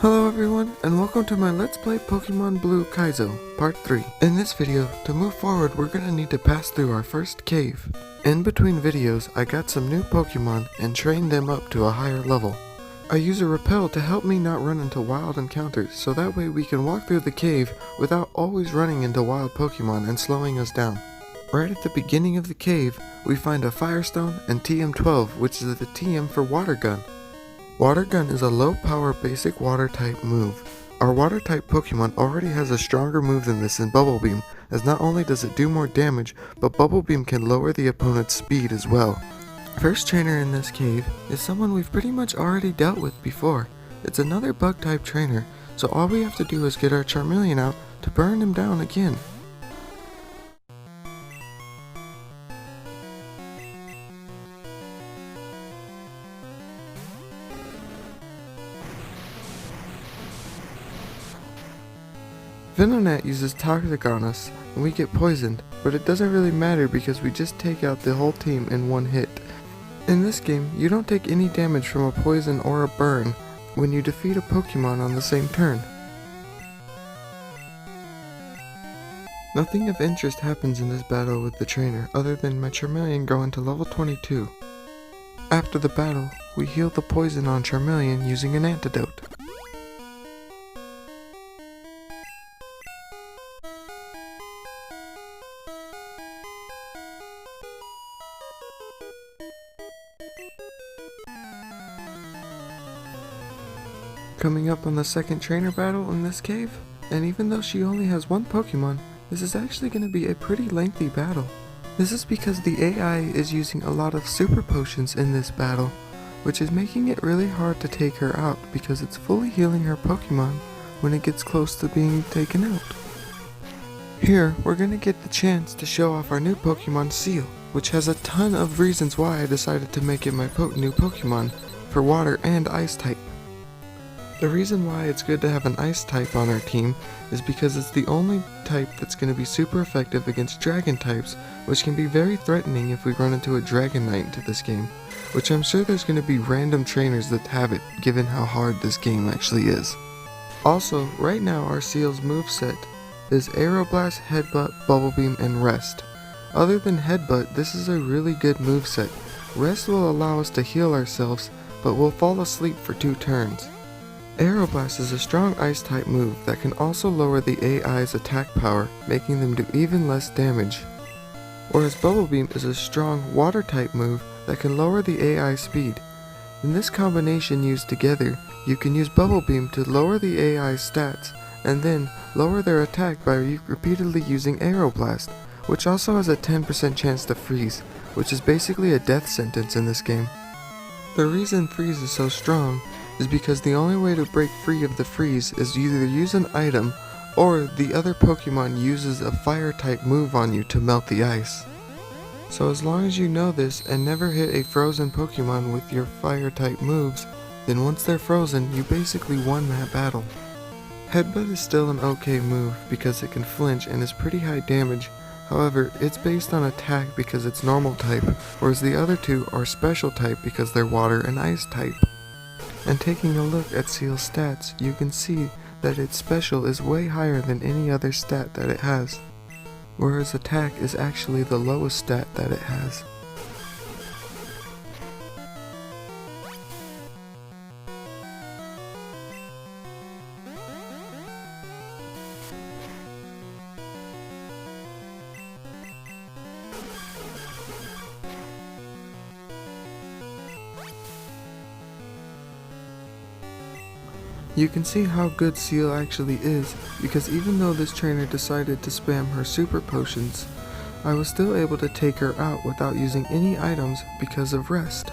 Hello everyone, and welcome to my Let's Play Pokemon Blue Kaizo, Part 3. In this video, to move forward we're gonna need to pass through our first cave. In between videos, I got some new Pokemon and trained them up to a higher level. I use a repel to help me not run into wild encounters, so that way we can walk through the cave without always running into wild Pokemon and slowing us down. Right at the beginning of the cave, we find a Firestone and TM12, which is the TM for Water Gun. Water Gun is a low power basic water type move. Our water type Pokemon already has a stronger move than this in Bubble Beam, as not only does it do more damage, but Bubble Beam can lower the opponent's speed as well. First trainer in this cave is someone we've pretty much already dealt with before. It's another bug type trainer, so all we have to do is get our Charmeleon out to burn him down again. Venonat uses Toxic on us, and we get poisoned, but it doesn't really matter because we just take out the whole team in one hit. In this game, you don't take any damage from a poison or a burn when you defeat a Pokemon on the same turn. Nothing of interest happens in this battle with the trainer other than my Charmeleon growing to level 22. After the battle, we heal the poison on Charmeleon using an antidote. Coming up on the second trainer battle in this cave, and even though she only has one Pokemon, this is actually going to be a pretty lengthy battle. This is because the AI is using a lot of super potions in this battle, which is making it really hard to take her out because it's fully healing her Pokemon when it gets close to being taken out. Here, we're going to get the chance to show off our new Pokemon Seal, which has a ton of reasons why I decided to make it my new Pokemon for Water and Ice type. The reason why it's good to have an Ice type on our team is because it's the only type that's going to be super effective against Dragon types, which can be very threatening if we run into a Dragonite into this game, which I'm sure there's going to be random trainers that have it, given how hard this game actually is. Also, right now our Seal's moveset is Aeroblast, Headbutt, Bubble Beam, and Rest. Other than Headbutt, this is a really good moveset. Rest will allow us to heal ourselves, but we'll fall asleep for 2 turns. Aeroblast is a strong Ice type move that can also lower the AI's attack power, making them do even less damage. Whereas Bubble Beam is a strong Water type move that can lower the AI speed. In this combination used together, you can use Bubble Beam to lower the AI's stats, and then lower their attack by repeatedly using Aeroblast, which also has a 10% chance to freeze, which is basically a death sentence in this game. The reason freeze is so strong is because the only way to break free of the freeze is either use an item or the other Pokemon uses a fire type move on you to melt the ice. So as long as you know this and never hit a frozen Pokemon with your fire type moves, then once they're frozen you basically won that battle. Headbutt is still an okay move because it can flinch and is pretty high damage. However, it's based on attack because it's normal type, whereas the other two are special type because they're water and ice type. And taking a look at Seal's stats, you can see that its special is way higher than any other stat that it has, whereas attack is actually the lowest stat that it has. You can see how good Seal actually is, because even though this trainer decided to spam her super potions, I was still able to take her out without using any items because of Rest.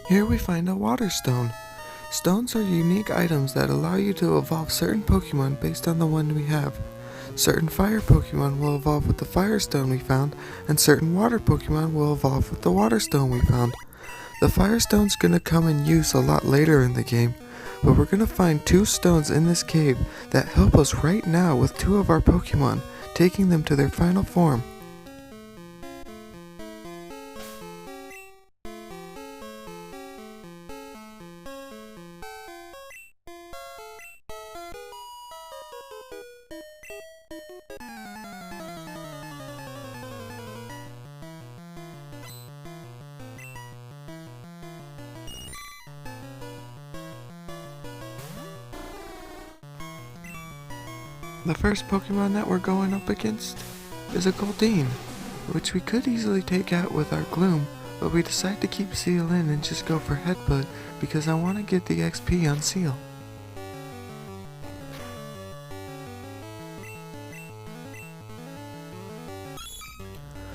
Here we find a Water Stone. Stones are unique items that allow you to evolve certain Pokemon based on the one we have. Certain fire Pokemon will evolve with the fire stone we found, and certain water Pokemon will evolve with the water stone we found. The fire stone's gonna come in use a lot later in the game, but we're gonna find 2 stones in this cave that help us right now with 2 of our Pokemon, taking them to their final form. The first Pokemon that we're going up against is a Goldeen, which we could easily take out with our Gloom, but we decide to keep Seal in and just go for Headbutt because I want to get the XP on Seal.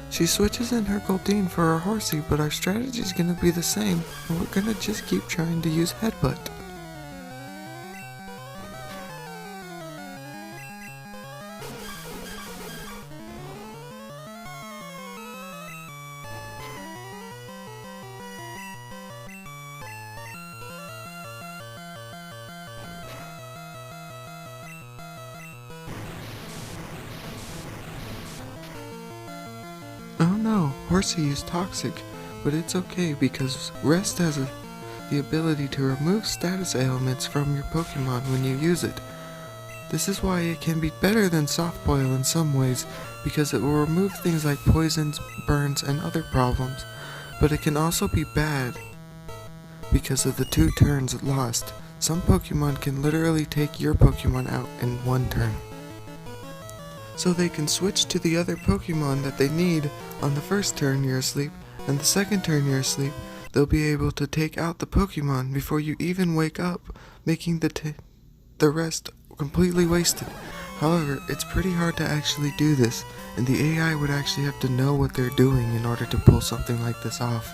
She switches in her Goldeen for her Horsey, but our strategy is going to be the same, and we're going to just keep trying to use Headbutt. Oh no, Horsey is toxic, but it's okay because Rest has the ability to remove status ailments from your Pokemon when you use it. This is why it can be better than Soft Boil in some ways, because it will remove things like poisons, burns, and other problems, but it can also be bad because of the 2 turns lost. Some Pokemon can literally take your Pokemon out in 1 turn. So they can switch to the other Pokemon that they need on the first turn you're asleep, and the second turn you're asleep, they'll be able to take out the Pokemon before you even wake up, making the rest completely wasted. However, it's pretty hard to actually do this, and the AI would actually have to know what they're doing in order to pull something like this off.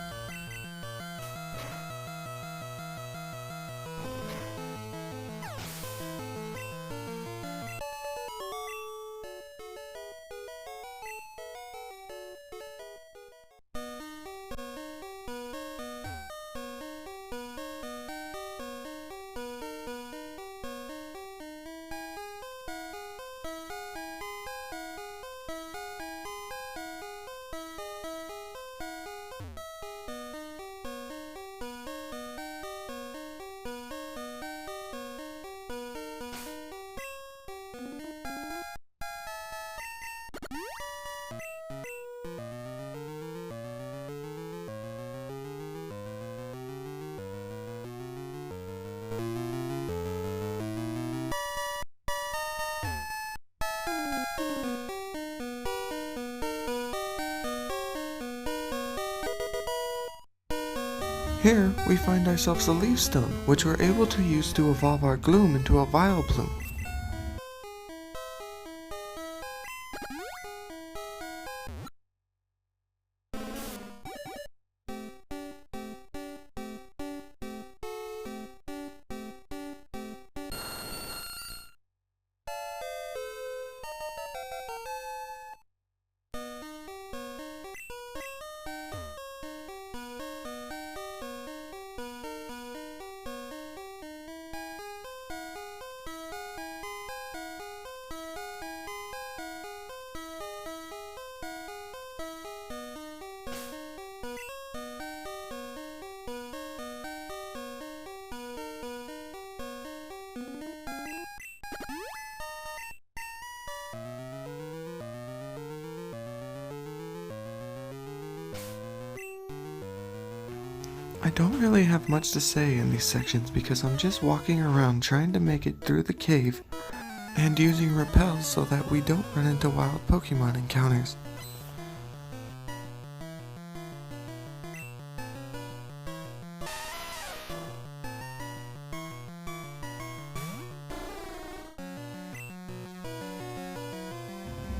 Here, we find ourselves a Leaf Stone, which we're able to use to evolve our Gloom into a Vileplume. I don't really have much to say in these sections because I'm just walking around trying to make it through the cave and using repels so that we don't run into wild Pokemon encounters.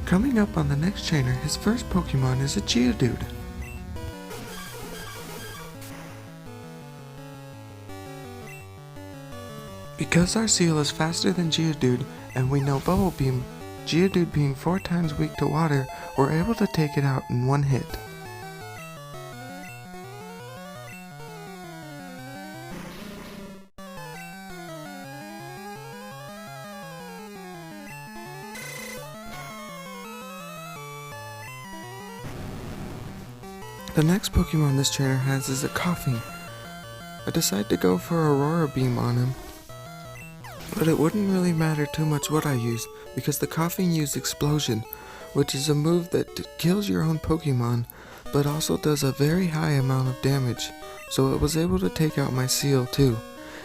Coming up on the next trainer, his first Pokemon is a Geodude. Because our seal is faster than Geodude, and we know Bubble Beam, Geodude being 4 times weak to water, we're able to take it out in one hit. The next Pokemon this trainer has is a Coughing. I decided to go for Aurora Beam on him, but it wouldn't really matter too much what I used because the Coughing used Explosion, which is a move that kills your own Pokemon, but also does a very high amount of damage, so it was able to take out my Seal too.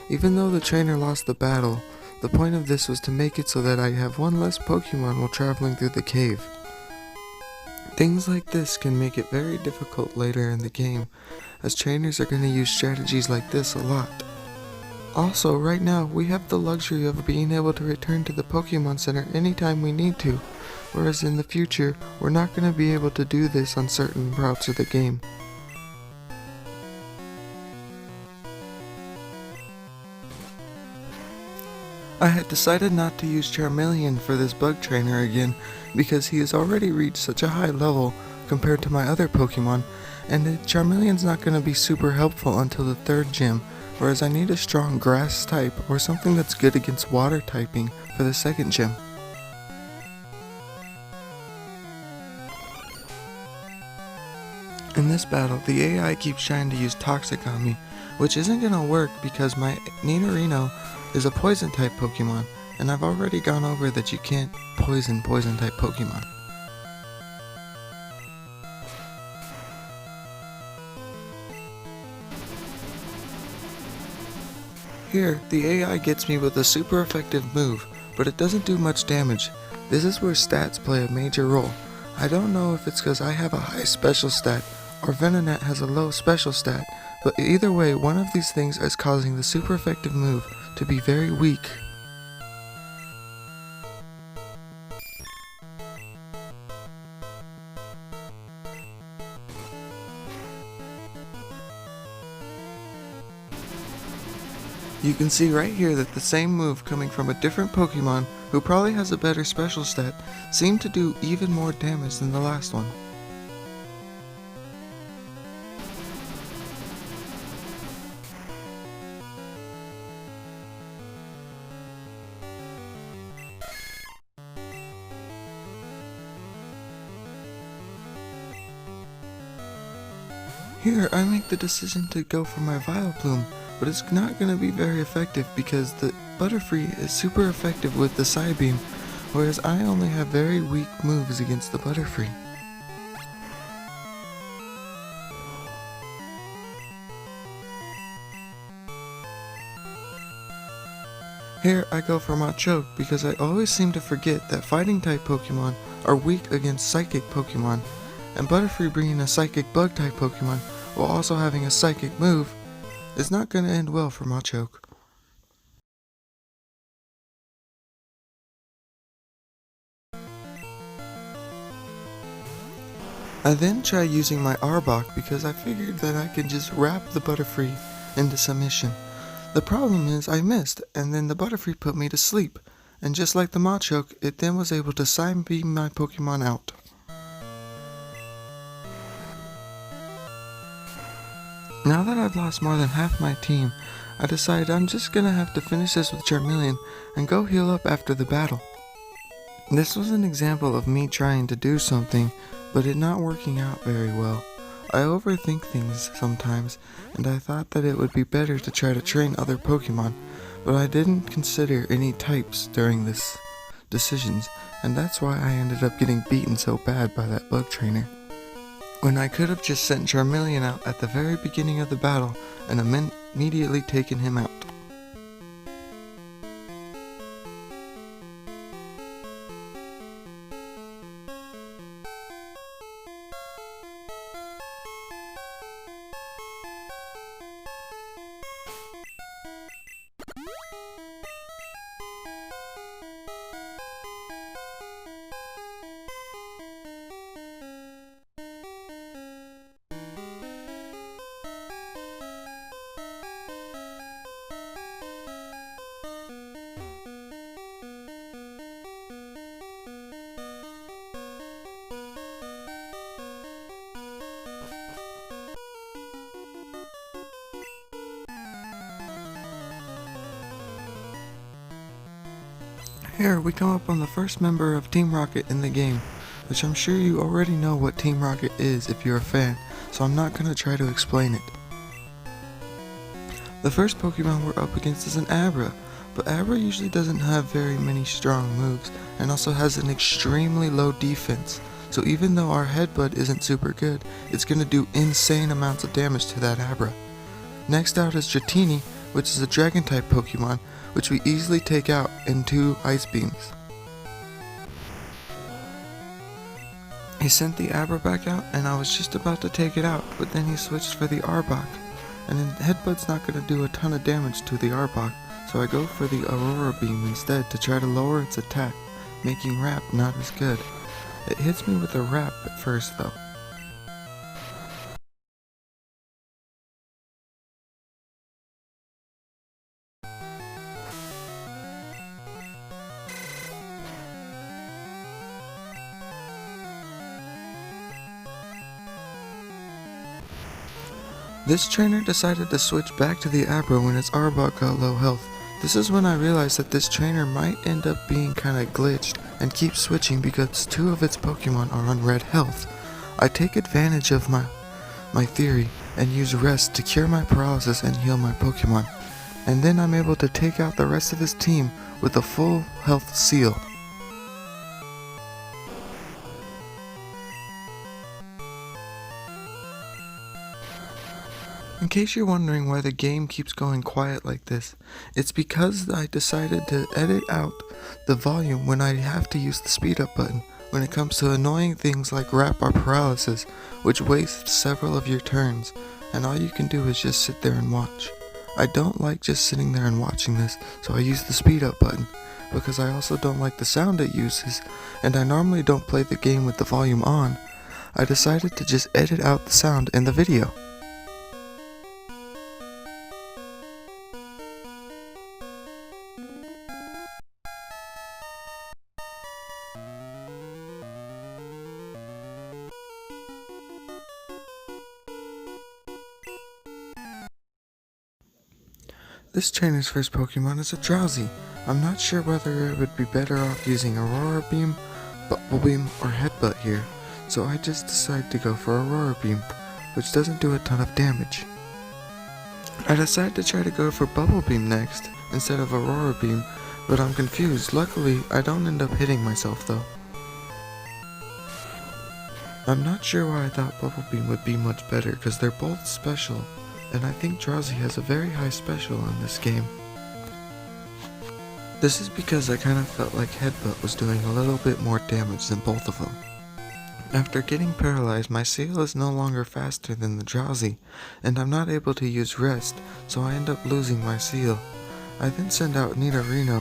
Even though the trainer lost the battle, the point of this was to make it so that I have one less Pokemon while traveling through the cave. Things like this can make it very difficult later in the game, as trainers are going to use strategies like this a lot. Also, right now, we have the luxury of being able to return to the Pokemon Center anytime we need to, whereas in the future, we're not going to be able to do this on certain routes of the game. I had decided not to use Charmeleon for this bug trainer again because he has already reached such a high level compared to my other Pokemon, and Charmeleon's not going to be super helpful until the 3rd gym, whereas I need a strong grass type or something that's good against water typing for the 2nd gym. In this battle, the AI keeps trying to use Toxic on me, which isn't going to work because my Nidorino is a poison type Pokemon, and I've already gone over that you can't poison type Pokemon. Here, the AI gets me with a super effective move, but it doesn't do much damage. This is where stats play a major role. I don't know if it's because I have a high special stat, or Venonat has a low special stat, but either way, one of these things is causing the super effective move to be very weak. You can see right here that the same move coming from a different Pokemon who probably has a better special stat seemed to do even more damage than the last one. Here, I make the decision to go for my Vileplume, but it's not going to be very effective because the Butterfree is super effective with the Psybeam, whereas I only have very weak moves against the Butterfree. Here, I go for Machoke because I always seem to forget that fighting type Pokemon are weak against psychic Pokemon, and Butterfree bringing a psychic bug type Pokemon while also having a psychic move is not going to end well for Machoke. I then try using my Arbok because I figured that I could just wrap the Butterfree into submission. The problem is I missed, and then the Butterfree put me to sleep, and just like the Machoke, it then was able to Psybeam my Pokemon out. Now that I've lost more than half my team, I decided I'm just gonna have to finish this with Charmeleon and go heal up after the battle. This was an example of me trying to do something, but it not working out very well. I overthink things sometimes, and I thought that it would be better to try to train other Pokemon, but I didn't consider any types during this decisions, and that's why I ended up getting beaten so bad by that bug trainer. When I could have just sent Charmeleon out at the very beginning of the battle and immediately taken him out. Here we come up on the first member of Team Rocket in the game, which I'm sure you already know what Team Rocket is if you're a fan, so I'm not gonna try to explain it. The first Pokemon we're up against is an Abra, but Abra usually doesn't have very many strong moves and also has an extremely low defense, so even though our Headbutt isn't super good, it's gonna do insane amounts of damage to that Abra. Next out is Dratini, which is a Dragon type Pokemon, which we easily take out in 2 Ice Beams. He sent the Abra back out and I was just about to take it out, but then he switched for the Arbok. And then Headbutt's not going to do a ton of damage to the Arbok, so I go for the Aurora Beam instead to try to lower its attack, making Wrap not as good. It hits me with a Wrap at first though. This trainer decided to switch back to the Abra when its Arbok got low health. This is when I realized that this trainer might end up being kinda glitched and keep switching because 2 of its Pokemon are on red health. I take advantage of my theory and use Rest to cure my paralysis and heal my Pokemon. And then I'm able to take out the rest of his team with a full health seal. In case you're wondering why the game keeps going quiet like this, it's because I decided to edit out the volume when I have to use the speed up button when it comes to annoying things like Wrap or Paralysis, which wastes several of your turns, and all you can do is just sit there and watch. I don't like just sitting there and watching this, so I use the speed up button, because I also don't like the sound it uses, and I normally don't play the game with the volume on. I decided to just edit out the sound in the video. This trainer's first Pokemon is a Drowsy. I'm not sure whether it would be better off using Aurora Beam, Bubble Beam, or Headbutt here, so I just decided to go for Aurora Beam, which doesn't do a ton of damage. I decided to try to go for Bubble Beam next, instead of Aurora Beam, but I'm confused. Luckily, I don't end up hitting myself though. I'm not sure why I thought Bubble Beam would be much better, because they're both special. And I think Drowsy has a very high special in this game. This is because I kind of felt like Headbutt was doing a little bit more damage than both of them. After getting paralyzed, my seal is no longer faster than the Drowsy, and I'm not able to use Rest, so I end up losing my seal. I then send out Nidorino.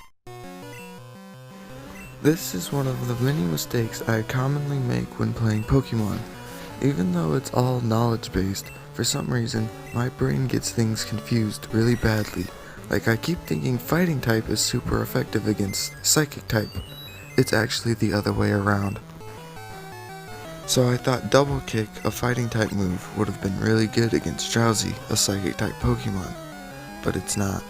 This is one of the many mistakes I commonly make when playing Pokemon. Even though it's all knowledge based, for some reason, my brain gets things confused really badly. Like I keep thinking Fighting type is super effective against Psychic type. It's actually the other way around. So I thought Double Kick, a Fighting type move, would have been really good against Drowsy, a Psychic type Pokemon. But it's not.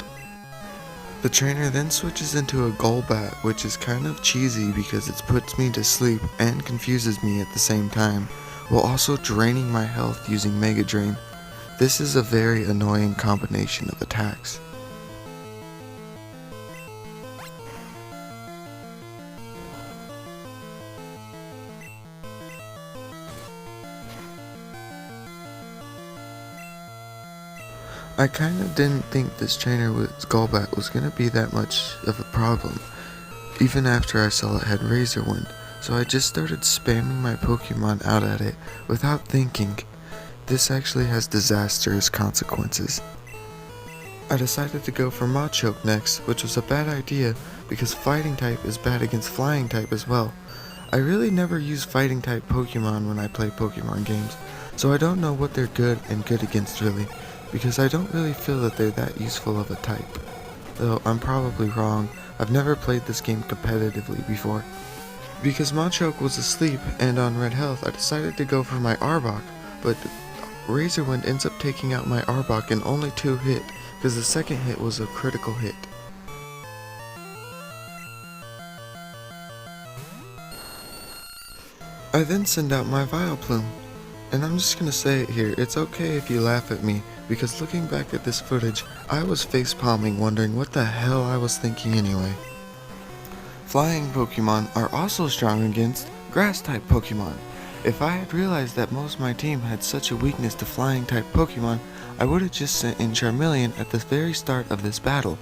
The trainer then switches into a Golbat, which is kind of cheesy because it puts me to sleep and confuses me at the same time, while also draining my health using Mega Drain. This is a very annoying combination of attacks. I kind of didn't think this trainer with Golbat was going to be that much of a problem, even after I saw it had Razor Wind, so I just started spamming my Pokemon out at it without thinking. This actually has disastrous consequences. I decided to go for Machoke next, which was a bad idea because Fighting type is bad against Flying type as well. I really never use Fighting type Pokemon when I play Pokemon games, so I don't know what they're good and good against really, because I don't really feel that they're that useful of a type. Though I'm probably wrong, I've never played this game competitively before. Because Machoke was asleep and on red health, I decided to go for my Arbok, but Razor Wind ends up taking out my Arbok in only 2 hits, because the second hit was a critical hit. I then send out my Vileplume. And I'm just gonna say it here, it's okay if you laugh at me, because looking back at this footage, I was facepalming wondering what the hell I was thinking anyway. Flying Pokemon are also strong against Grass-type Pokemon. If I had realized that most of my team had such a weakness to Flying-type Pokemon, I would have just sent in Charmeleon at the very start of this battle.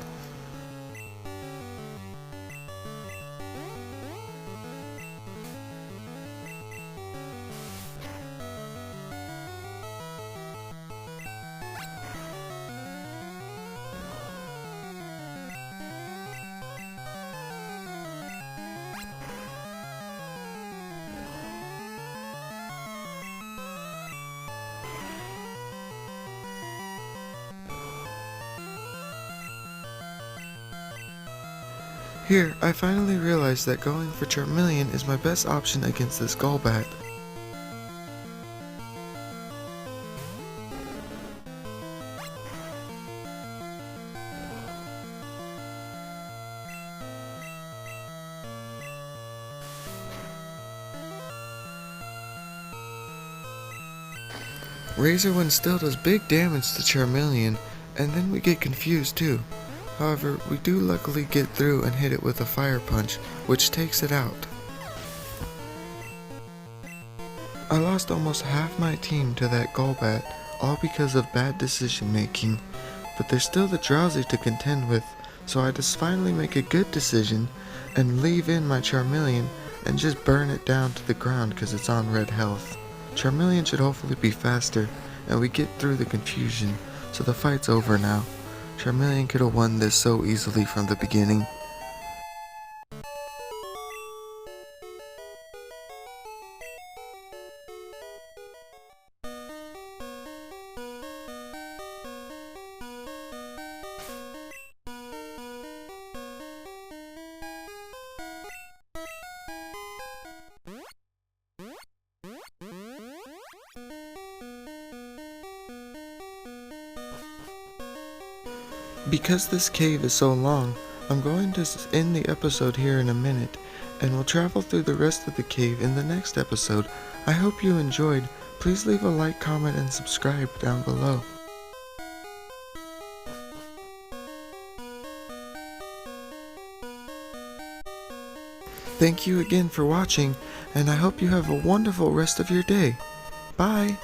Here, I finally realized that going for Charmeleon is my best option against this Golbat. Razor Wind still does big damage to Charmeleon, and then we get confused too. However, we do luckily get through and hit it with a Fire Punch, which takes it out. I lost almost half my team to that Golbat, all because of bad decision making, but there's still the Drowsy to contend with, so I just finally make a good decision and leave in my Charmeleon and just burn it down to the ground because it's on red health. Charmeleon should hopefully be faster, and we get through the confusion, so the fight's over now. Charmeleon could have won this so easily from the beginning. Because this cave is so long, I'm going to end the episode here in a minute, and we'll travel through the rest of the cave in the next episode. I hope you enjoyed. Please leave a like, comment, and subscribe down below. Thank you again for watching, and I hope you have a wonderful rest of your day. Bye!